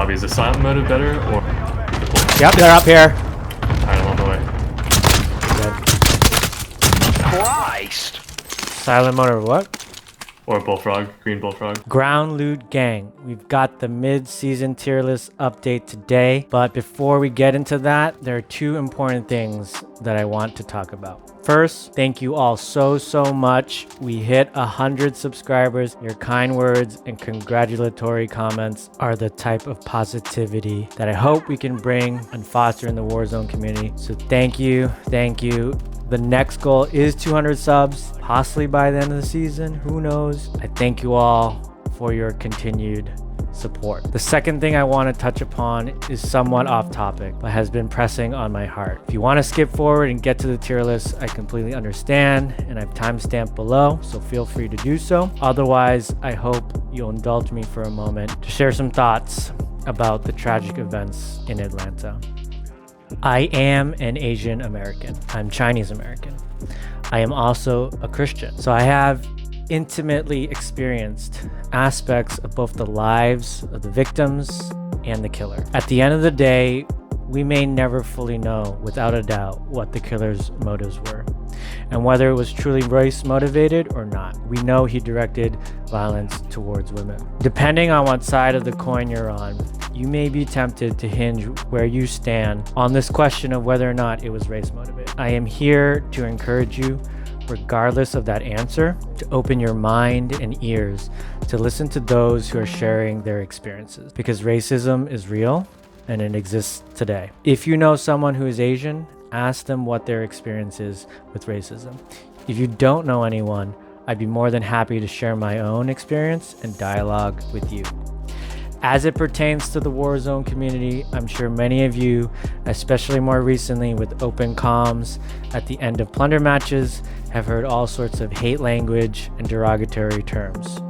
lobby. Is the silent motive better or? Yep, they're up here. Alright, I'm on the way. Good. Christ! Silent motor, what? Or bullfrog, green bullfrog. Ground Loot Gang. We've got the mid-season tier list update today, but before we get into that, there are two important things that I want to talk about. First, thank you all so much. We hit 100 subscribers. Your kind words and congratulatory comments are the type of positivity that I hope we can bring and foster in the Warzone community. So thank you. The next goal is 200 subs, possibly by the end of the season. Who knows? I thank you all for your continued support. The second thing I want to touch upon is somewhat off topic, but has been pressing on my heart. If you want to skip forward and get to the tier list, I completely understand, and I've timestamped below, so feel free to do so. Otherwise, I hope you'll indulge me for a moment to share some thoughts about the tragic events in Atlanta. I am an Asian American. I'm Chinese American. I am also a Christian. So I have intimately experienced aspects of both the lives of the victims and the killer. At the end of the day, we may never fully know without a doubt what the killer's motives were and whether it was truly race motivated or not. We know he directed violence towards women. Depending on what side of the coin you're on, you may be tempted to hinge where you stand on this question of whether or not it was race motivated. I am here to encourage you, regardless of that answer, to open your mind and ears to listen to those who are sharing their experiences, because racism is real and it exists today. If you know someone who is Asian, ask them what their experience is with racism. If you don't know anyone, I'd be more than happy to share my own experience and dialogue with you. As it pertains to the Warzone community, I'm sure many of you, especially more recently with open comms at the end of plunder matches, have heard all sorts of hate language and derogatory terms.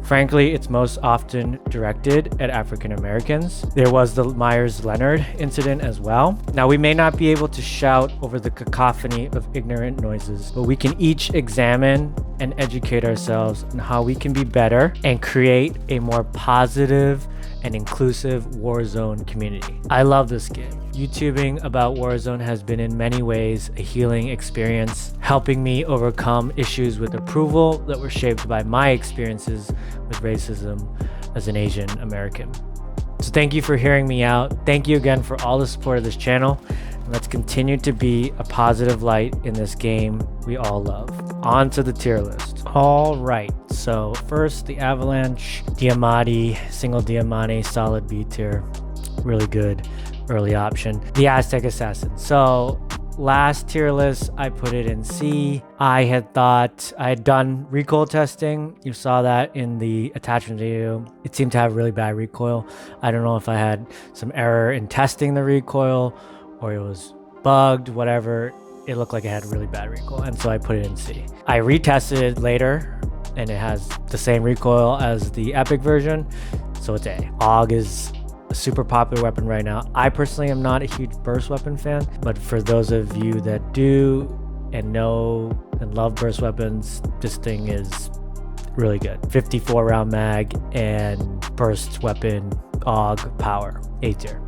Frankly, it's most often directed at African Americans. There was the Myers-Leonard incident as well. Now, we may not be able to shout over the cacophony of ignorant noises, but we can each examine and educate ourselves on how we can be better and create a more positive and inclusive Warzone community. I love this game. YouTubing about Warzone has been in many ways a healing experience, helping me overcome issues with approval that were shaped by my experiences with racism as an Asian American. So thank you for hearing me out. Thank you again for all the support of this channel. And let's continue to be a positive light in this game we all love. On to the tier list. All right, so first the Avalanche Diamante, single Diamante, solid B tier, really good early option. The Aztec Assassin. So last tier list, I put it in C. I had done recoil testing. You saw that in the attachment video. It seemed to have really bad recoil. I don't know if I had some error in testing the recoil or it was bugged, whatever. It looked like it had really bad recoil, and so I put it in C. I retested it later and it has the same recoil as the Epic version, so it's A. AUG is a super popular weapon right now. I personally am not a huge burst weapon fan, but for those of you that do and know and love burst weapons, this thing is really good. 54 round mag and burst weapon AUG power, A tier.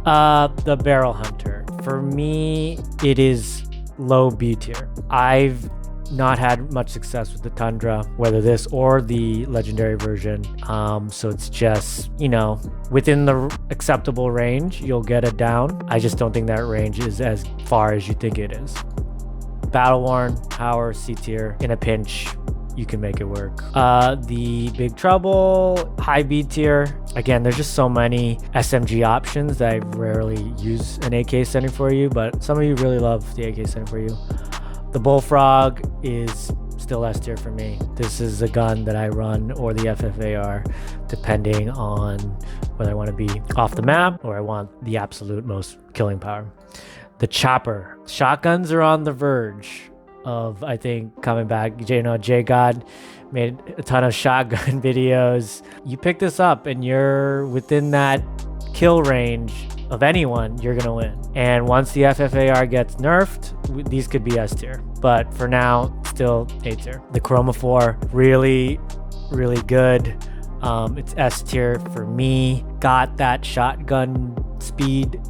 The Barrel Hunter, for me it is low B tier. I've not had much success with the Tundra, whether this or the legendary version, so it's just, you know, within the acceptable range you'll get it down. I just don't think that range is as far as you think it is. Battle Worn power, C tier. In a pinch you can make it work. The Big Trouble, high B tier. Again, there's just so many SMG options that I rarely use an AK-74U, but some of you really love the AK-74U. The Bullfrog is still S tier for me. This is a gun that I run, or the FFAR, depending on whether I want to be off the map or I want the absolute most killing power. The Chopper. Shotguns are on the verge of, I think, coming back. You know, J-God made a ton of shotgun videos. You pick this up and you're within that kill range of anyone, you're gonna win. And once the FFAR gets nerfed, these could be S tier, but for now, still A tier. The Chromophore, really good. It's S tier for me. got that shotgun speed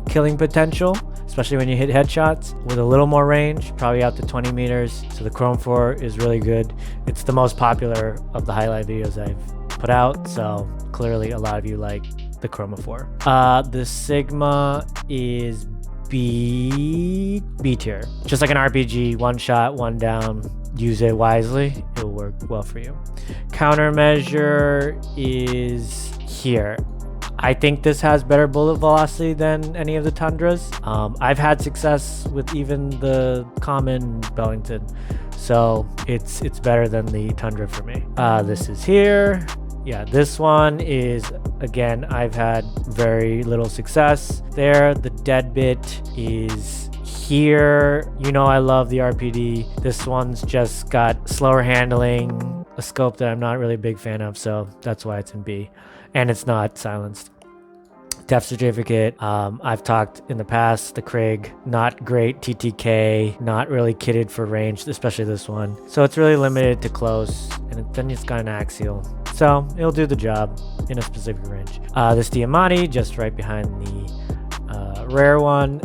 killing potential, especially when you hit headshots with a little more range, probably out to 20 meters. So the Chrome 4 is really good. It's the most popular of the highlight videos I've put out, so clearly a lot of you like the Chroma 4. The Sigma is B tier. Just like an RPG, one shot, one down. Use it wisely, it'll work well for you. Countermeasure is here. I think this has better bullet velocity than any of the Tundras. I've had success with even the common Bellington, so it's better than the Tundra for me. This is here. Yeah, this one is, again, I've had very little success there. The dead bit is here. You know I love the RPD. This one's just got slower handling, a scope that I'm not really a big fan of, so that's why it's in B. And it's not silenced. Depth certificate, I've talked in the past, the Krieg, not great TTK, not really kitted for range, especially this one. So it's really limited to close, and then it's got an axial. So it'll do the job in a specific range. This Diamante, just right behind the rare one.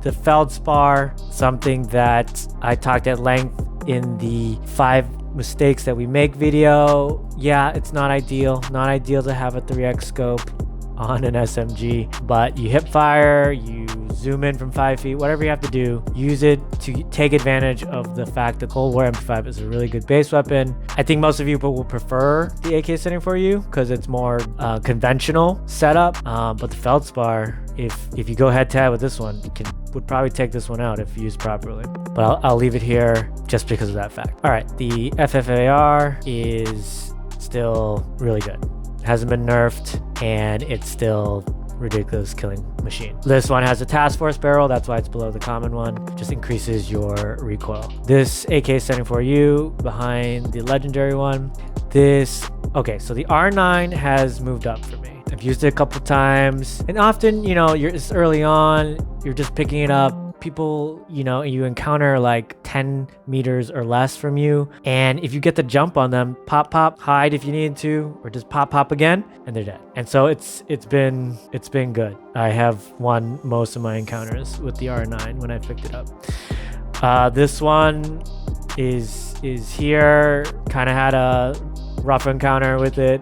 The Feldspar, something that I talked at length in the 5 mistakes that we make video. Yeah, it's not ideal to have a 3x scope on an SMG, but you hip fire, you zoom in from 5 feet, whatever you have to do, use it to take advantage of the fact that Cold War MP5 is a really good base weapon. I think most of you will prefer the AK setting for you because it's more conventional setup, but the Feldspar, if you go head to head with this one, would probably take this one out if used properly. But I'll leave it here just because of that fact. All right, the FFAR is still really good. Hasn't been nerfed, and it's still ridiculous killing machine. This one has a task force barrel, that's why it's below the common one. Just increases your recoil. This AK setting for you behind the legendary one. Okay, so the R9 has moved up for me. I've used it a couple times, and often, it's early on, you're just picking it up. People, you encounter like 10 meters or less from you, and if you get the jump on them, pop, hide if you need to, or just pop again, and they're dead. And so it's been good. I have won most of my encounters with the R9 when I picked it up. This one is here. Kind of had a rough encounter with it,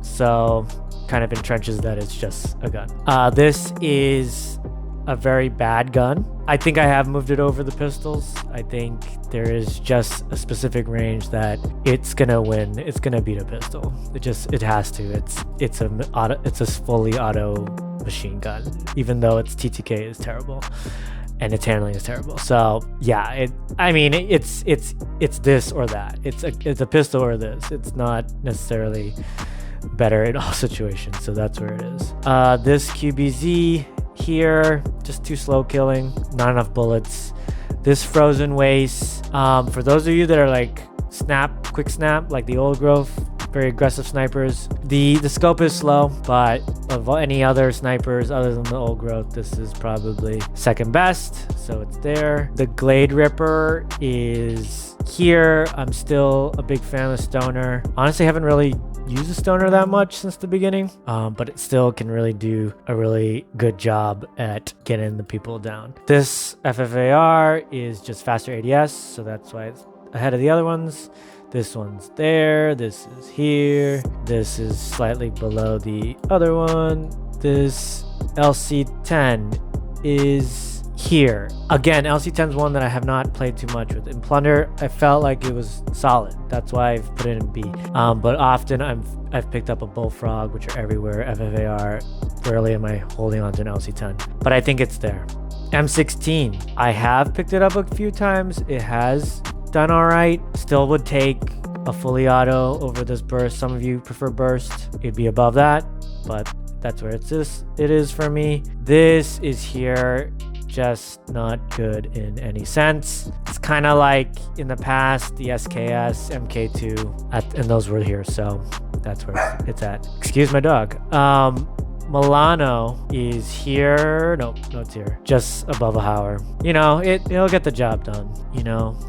so kind of in trenches that it's just a gun. This is a very bad gun. I think I have moved it over the pistols. I think there is just a specific range that it's gonna win. It's gonna beat a pistol. It has to. It's a fully auto machine gun, even though its TTK is terrible and its handling is terrible. So yeah, it's this or that. It's a pistol or this. It's not necessarily better in all situations. So that's where it is. This QBZ here, just too slow killing, not enough bullets. This Frozen Waste, for those of you that are like quick snap, like the old growth, very aggressive snipers, the scope is slow, but of any other snipers other than the old growth, this is probably second best, so it's there. The Glade Ripper is here. I'm still a big fan of Stoner. Honestly, haven't really used a Stoner that much since the beginning, but it still can really do a really good job at getting the people down. This FFAR is just faster ADS, so that's why it's ahead of the other ones. This one's there, this is here, this is slightly below the other one. This LC10 is here. Again, LC10 is one that I have not played too much with. In Plunder, I felt like it was solid. That's why I've put it in B. But often I've picked up a Bullfrog, which are everywhere, FFAR. Rarely am I holding on to an LC10. But I think it's there. M16. I have picked it up a few times. It has done all right. Still would take a fully auto over this burst. Some of you prefer burst. It'd be above that, but that's where it is for me. This is here. Just not good in any sense. It's kind of like in the past, the SKS, MK2, and those were here, so that's where it's at. Excuse my dog. Milano is here. Nope, no, it's here. Just above a Hauer. It'll get the job done.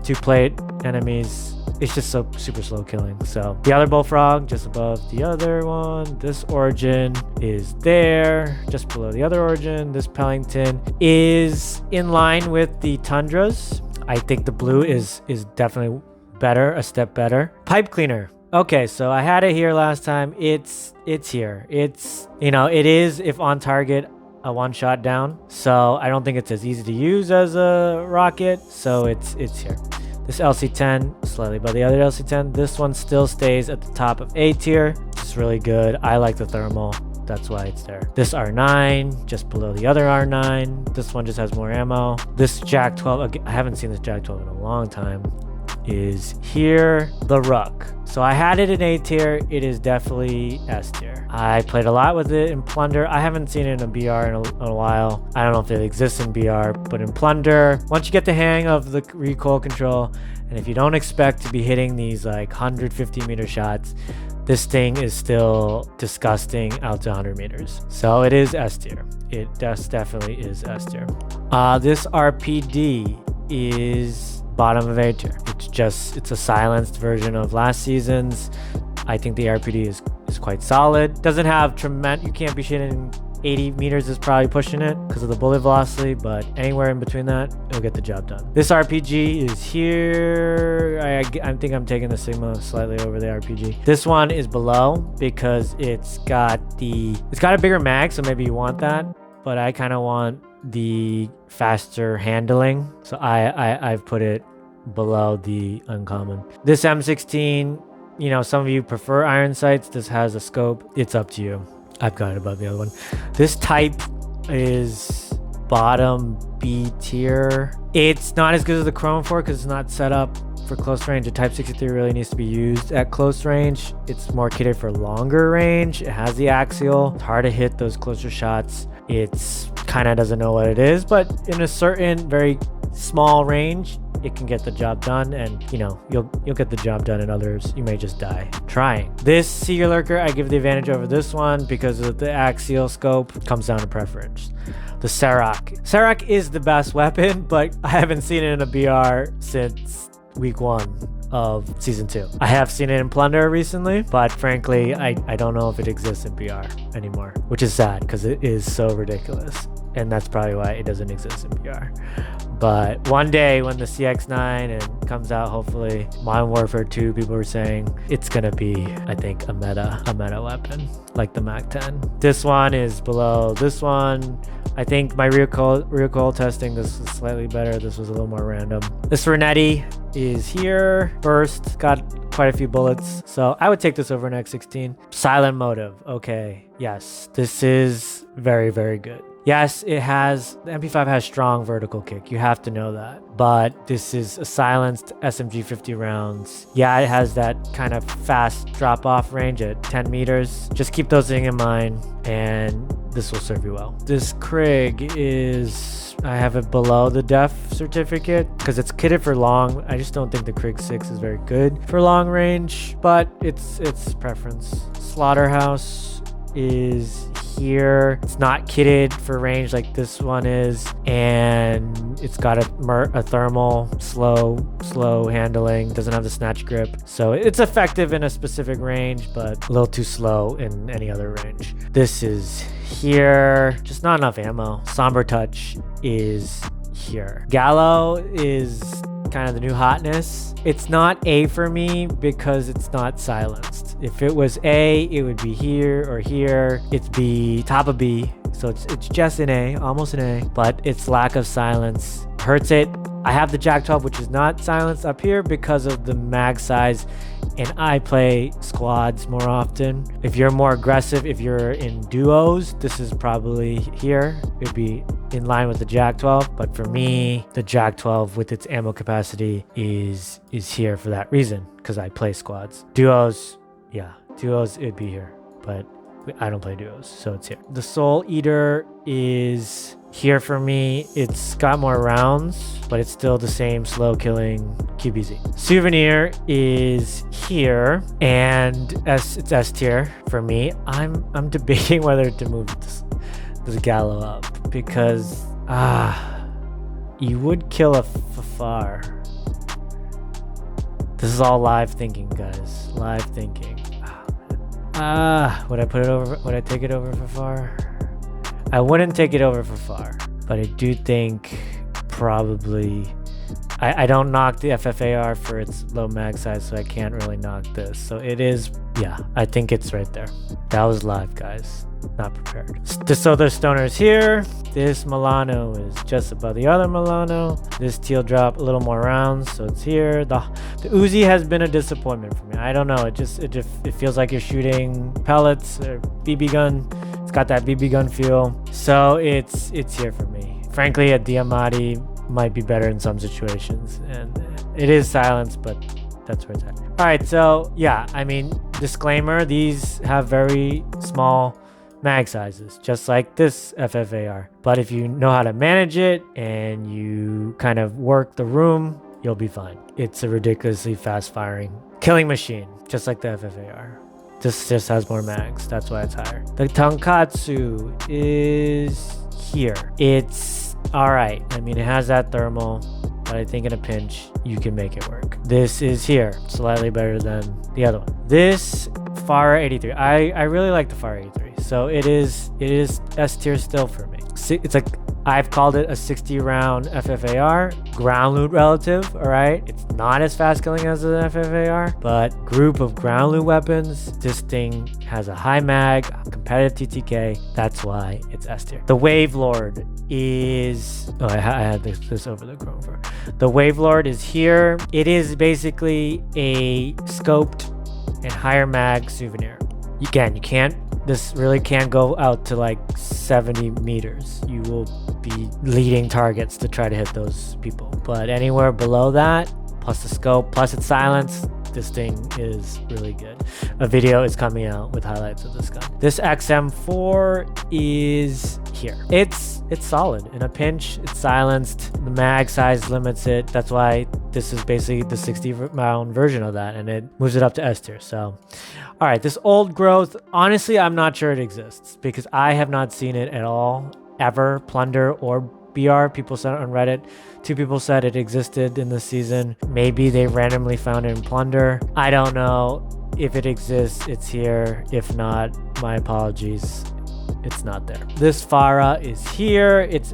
2 plate enemies it's just so super slow killing. So the other bullfrog just above the other one. This origin is there just below the other origin. This Pellington is in line with the tundras. I think the blue is definitely better, a step better. Pipe cleaner. Okay, so I had it here last time. It's here. It's, you know, it is, if on target, a one shot down. So I don't think it's as easy to use as a rocket. So it's here. This LC10 slightly above the other LC10. This one still stays at the top of A tier. It's really good. I like the thermal. That's why it's there. This R9 just below the other R9. This one just has more ammo. This Jak 12, I haven't seen this Jak 12 in a long time, is here. The Ruck. So I had it in A tier. It is definitely S tier. I played a lot with it in Plunder. I haven't seen it in a BR in a while. I don't know if it exists in BR, but in Plunder, once you get the hang of the recoil control, and if you don't expect to be hitting these like 150 meter shots, this thing is still disgusting out to 100 meters. So it is S tier. It definitely is S tier. This RPD is bottom of A tier. It's a silenced version of last season's. I think the RPD is quite solid. Doesn't have tremendous, you can't be shooting 80 meters is probably pushing it because of the bullet velocity, but anywhere in between that, it'll get the job done. This RPG is here. I think I'm taking the Sigma slightly over the RPG. This one is below because it's got a bigger mag, so maybe you want that, but I kind of want the faster handling, so I've put it below the uncommon. This M16, you know, some of you prefer iron sights. This has a scope. It's up to you. I've got it above the other one. This type is bottom B tier. It's not as good as the Chrome 4 because it's not set up for close range. The Type 63 really needs to be used at close range. It's more kitted for longer range. It has the axial. It's hard to hit those closer shots. It's kind of doesn't know what it is, but in a certain very small range, it can get the job done, and you know, you'll get the job done. In others, you may just die trying. This Seeger Lurker, I give the advantage over this one because of the axial scope. Comes down to preference. The Serok is the best weapon, but I haven't seen it in a BR since week 1 of season 2. I have seen it in Plunder recently, but frankly, I don't know if it exists in BR anymore, which is sad because it is so ridiculous, and that's probably why it doesn't exist in BR. But one day when the CX-9 and comes out, hopefully, Modern Warfare 2, people were saying it's gonna be, I think, a meta weapon like the MAC-10. This one is below this one. I think my recoil testing, this is slightly better. This was a little more random. This Renetti is here. Burst, got quite a few bullets, so I would take this over an X16. Silent motive, okay, yes, this is very, very good. Yes, the MP5 has strong vertical kick. You have to know that. But this is a silenced SMG 50 rounds. Yeah, it has that kind of fast drop-off range at 10 meters. Just keep those things in mind, and this will serve you well. This Krig is, I have it below the def certificate because it's kitted for long. I just don't think the Krig 6 is very good for long range, but it's preference. Slaughterhouse is here. It's not kitted for range like this one is, and it's got a thermal, slow handling, doesn't have the snatch grip, so it's effective in a specific range but a little too slow in any other range. This is here, just not enough ammo. Somber Touch is here. Gallo is kind of the new hotness. It's not A for me because it's not silenced. If it was A, it would be here or here. It's B, top of B, so it's just an A, almost an A, but its lack of silence hurts it. I have the Jak 12, which is not silenced up here because of the mag size, and I play squads more often. If you're more aggressive, if you're in duos, this is probably here. It'd be in line with the Jak 12, but for me, the Jak 12 with its ammo capacity is here for that reason, because I play squads. Duos, yeah, duos, it'd be here, but I don't play duos, so it's here. The Soul Eater is here for me. It's got more rounds, but it's still the same slow killing QBZ. Souvenir is here, and it's S tier for me. I'm debating whether to move this Gallo up because you would kill a Fafar. This is all live thinking, guys. Live thinking. Would I put it over? Would I take it over for far? I wouldn't take it over for far, but I do think probably I don't knock the FFAR for its low mag size, so I can't really knock this. So it is, yeah, I think it's right there. That was live, guys. Not prepared. So the stoner's here. This Milano is just above the other Milano. This teal drop a little more rounds, so it's here. The Uzi has been a disappointment for me. I don't know. It feels like you're shooting pellets or BB gun. It's got that BB gun feel. So it's here for me. Frankly, a Diamatti might be better in some situations, and it is silenced, but that's where it's at. All right, so yeah, I mean, disclaimer, these have very small mag sizes, just like this FFAR, but if you know how to manage it and you kind of work the room, you'll be fine. It's a ridiculously fast firing killing machine, just like the FFAR. This just has more mags, that's why it's higher. The Tonkatsu is here. It's all right. I mean, it has that thermal, but I think in a pinch you can make it work. This is here, slightly better than the other one. This Farah 83, I really like the Farah 83, so it is S tier still for me. It's like, I've called it a 60 round FFAR, ground loot relative, all right? It's not as fast killing as an FFAR, but group of ground loot weapons, this thing has a high mag, competitive TTK, that's why it's S tier. The Wave Lord is, oh, I had this over the Chrome for. The Wave Lord is here. It is basically a scoped and higher mag souvenir. Again, you can't, this really can't go out to like 70 meters. You will be leading targets to try to hit those people. But anywhere below that, plus the scope, plus its silence, this thing is really good. A video is coming out with highlights of this gun. This XM4 is here. It's solid. In a pinch, it's silenced. The mag size limits it. That's why this is basically the 60 round version of that, and it moves it up to S tier. So, all right, this old growth, honestly, I'm not sure it exists because I have not seen it at all, ever, Plunder or BR. People said on Reddit. 2 people said it existed in the season. Maybe they randomly found it in Plunder. I don't know. If it exists, it's here. If not, my apologies. It's not there. This Farah is here. It's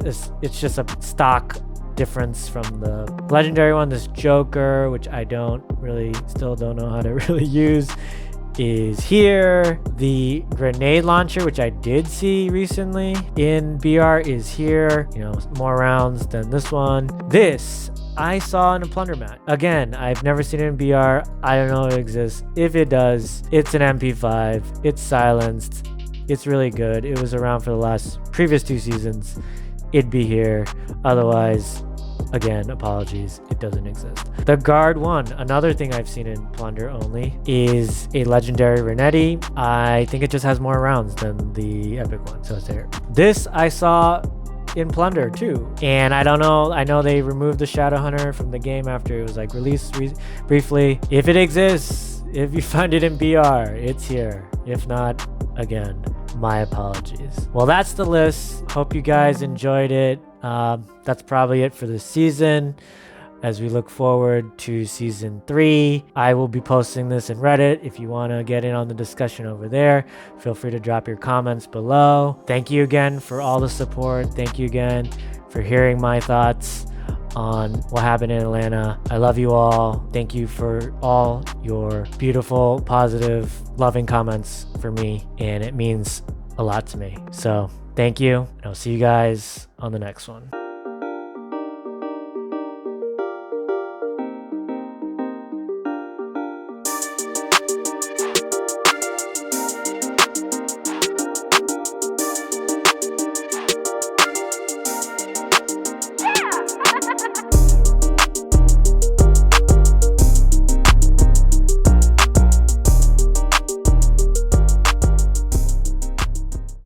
just a stock difference from the legendary one. This Joker, which I still don't know how to really use, is here. The grenade launcher, which I did see recently in BR, is here. You know, more rounds than this one. This I saw in a plunder mat. Again, I've never seen it in BR. I don't know if it exists. If it does, it's an MP5. It's silenced. It's really good. It was around for the previous 2 seasons. It'd be here. Otherwise, again, apologies, it doesn't exist. The Guard 1, another thing I've seen in Plunder only, is a legendary Renetti. I think it just has more rounds than the Epic one, so it's there. This I saw in Plunder too, and I don't know, I know they removed the Shadow Hunter from the game after it was like released briefly. If it exists, if you find it in BR, it's here. If not, again, my apologies. Well, that's the list. Hope you guys enjoyed it. That's probably it for the season. As we look forward to season 3, I will be posting this in Reddit. If you want to get in on the discussion over there, feel free to drop your comments below. Thank you again for all the support. Thank you again for hearing my thoughts on what happened in Atlanta. I love you all. Thank you for all your beautiful, positive, loving comments for me, and it means a lot to me. So thank you, and I'll see you guys on the next one.